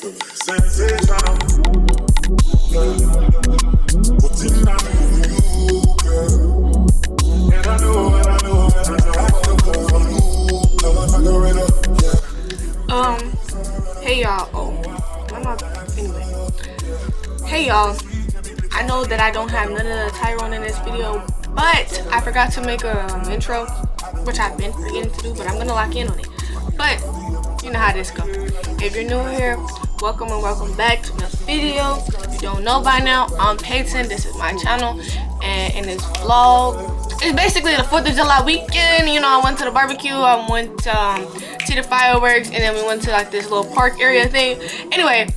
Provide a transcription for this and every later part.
Hey y'all. Anyway. Hey y'all. I know that I don't have none of the Tyrone in this video, but I forgot to make an intro, which I've been forgetting to do, but I'm gonna lock in on it. But you know how this goes. If you're new here, welcome and welcome back to this video. If you don't know by now, I'm Peyton. This is my channel, and in this vlog, it's basically the 4th of July weekend. You know, I went to the barbecue, I went to see the fireworks, and then we went to like this little park area thing. Anyway,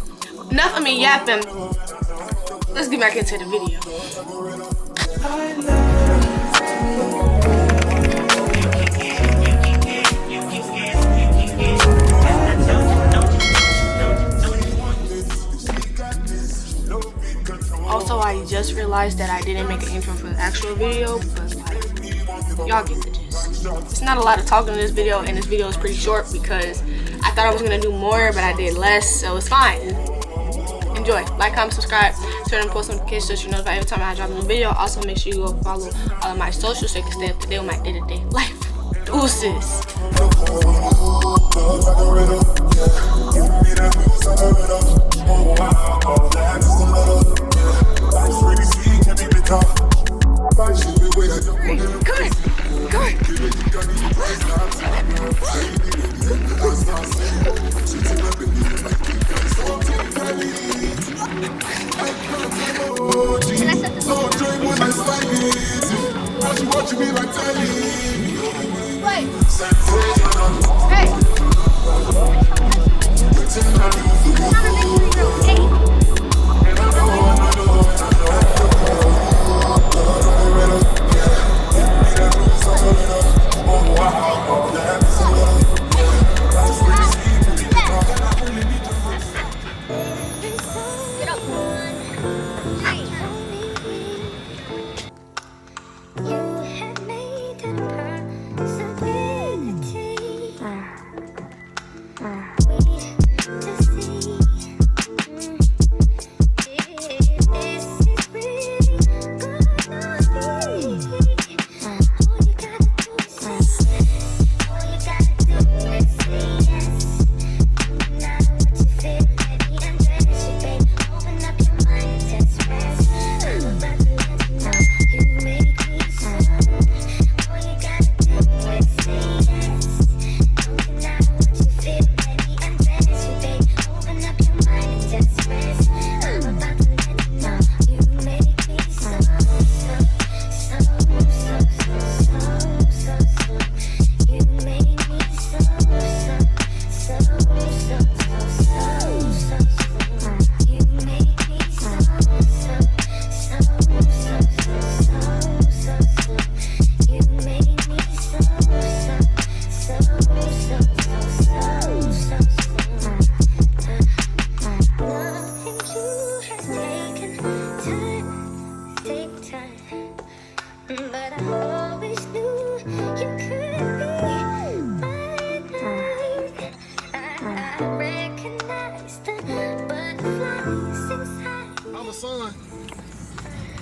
enough of me yapping. Let's get back into the video. Also, I just realized that I didn't make an intro for the actual video, but like, y'all get the gist. It's not a lot of talking in this video, and this video is pretty short because I thought I was gonna do more, but I did less, so it's fine. Enjoy. Like, comment, subscribe, turn on post notifications so you're notified every time I drop a new video. Also, make sure you go follow all of my socials so you can stay up to date with my day-to-day life. Deuces.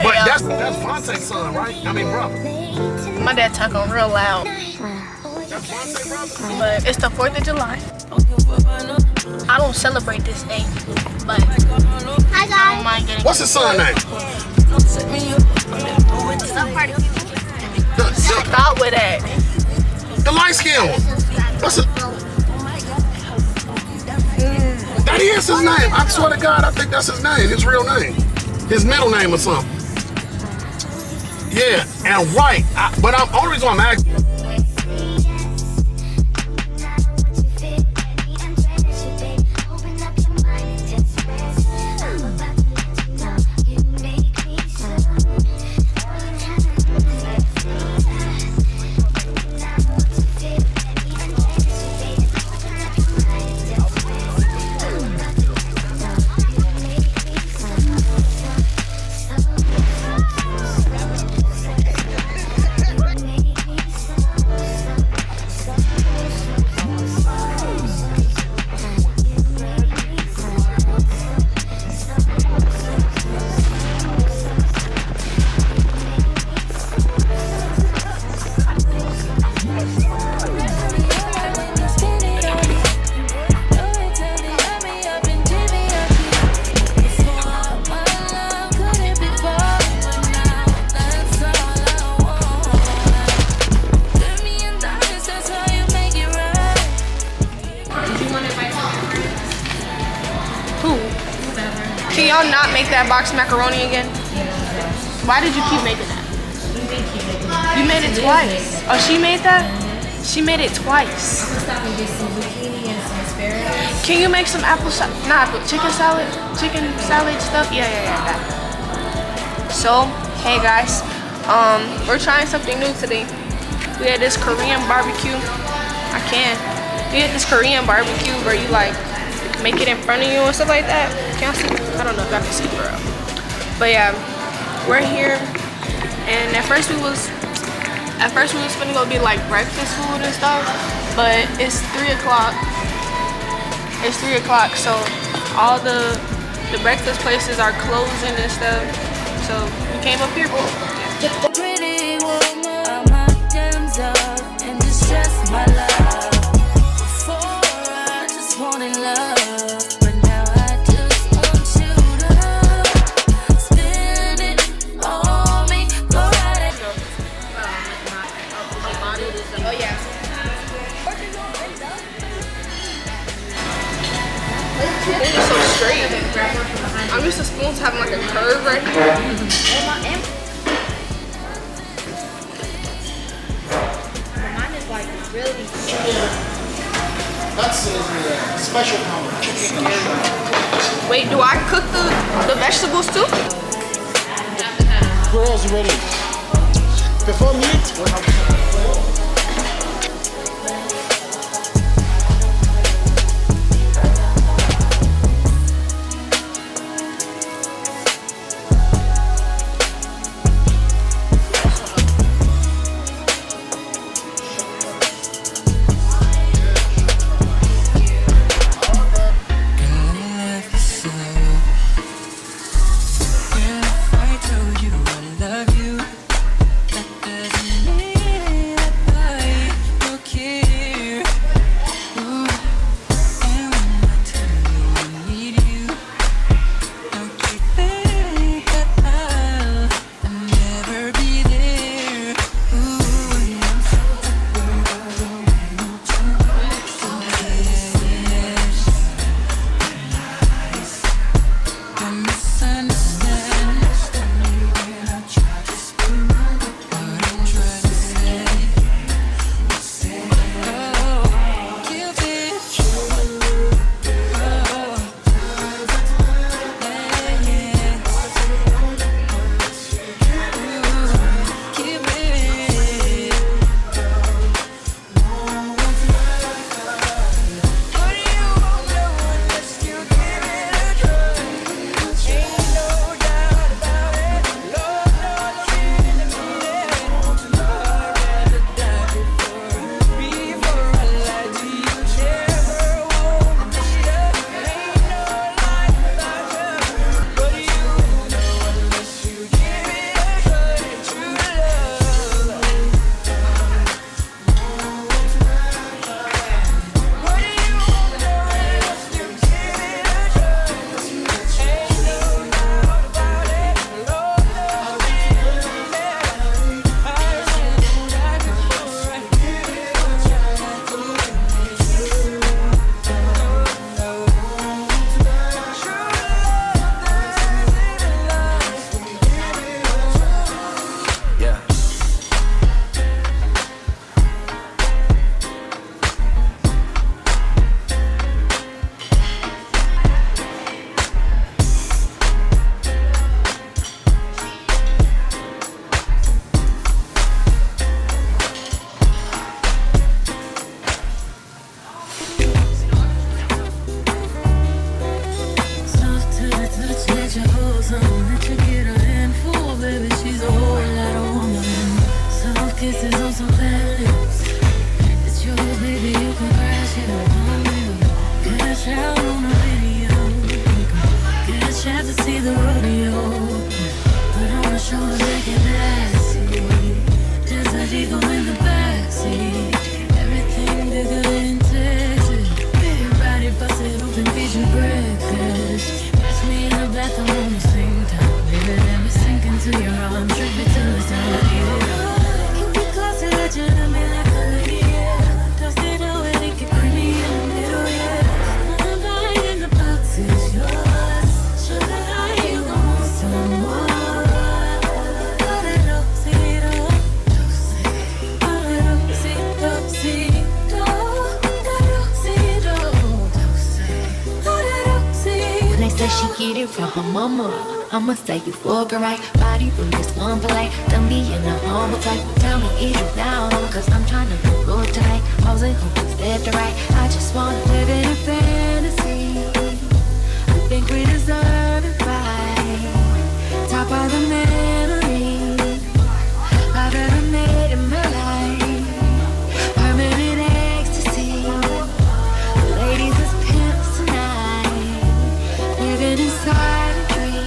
But that's Vontae's son, right? I mean, brother. My dad talking real loud. That's Vontae's brother? But it's the 4th of July. I don't celebrate this day, but Hi I guys. don't mind getting. What's his son name? Some party people. Stop with that. The light skinned one. What's it? That is his name. I swear to God, I think that's his name. His real name. His middle name or something. Yeah, and right. But only reason I'm asking. Who? Can y'all not make that box macaroni again? Why did you keep making that? You made it twice. Oh, she made that? She made it twice. I'm gonna stop and get some zucchini and some asparagus. Can you make some chicken salad? Chicken salad stuff? Yeah, that. So, hey guys, we're trying something new today. We had this Korean barbecue. We had this Korean barbecue where you like make it in front of you and stuff like that. Can y'all see? I don't know if y'all can see, bro. But yeah, we're here, and at first we was gonna go get like breakfast food and stuff, but it's 3 o'clock. It's 3 o'clock, so all the breakfast places are closing and stuff. So we came up here. Pretty woman, my gems up and distress my love. Before I just wanted love, but now I just want you to spend it on me. Go right ahead. Oh yeah. Spoon is so straight. I'm used to spoons having like a curve right here. Mine is like really That's a special combination. Wait, do I cook the vegetables too? Girls ready. Before meat, we'll have Yours. said she get it from her mama. I'ma say you fuck her right. Body from this one polite. Don't be in the humble type. Tell me is you down, cause I'm trying to look good tonight. Posing hopeless left to right. I just wanna live in a fantasy. I think we deserve it right. Top of the memories I've ever made in my life. Permanent ecstasy. Ladies as pimps tonight. Living inside a dream.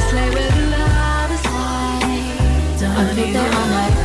Slay where the love is high. Don't think that I'm like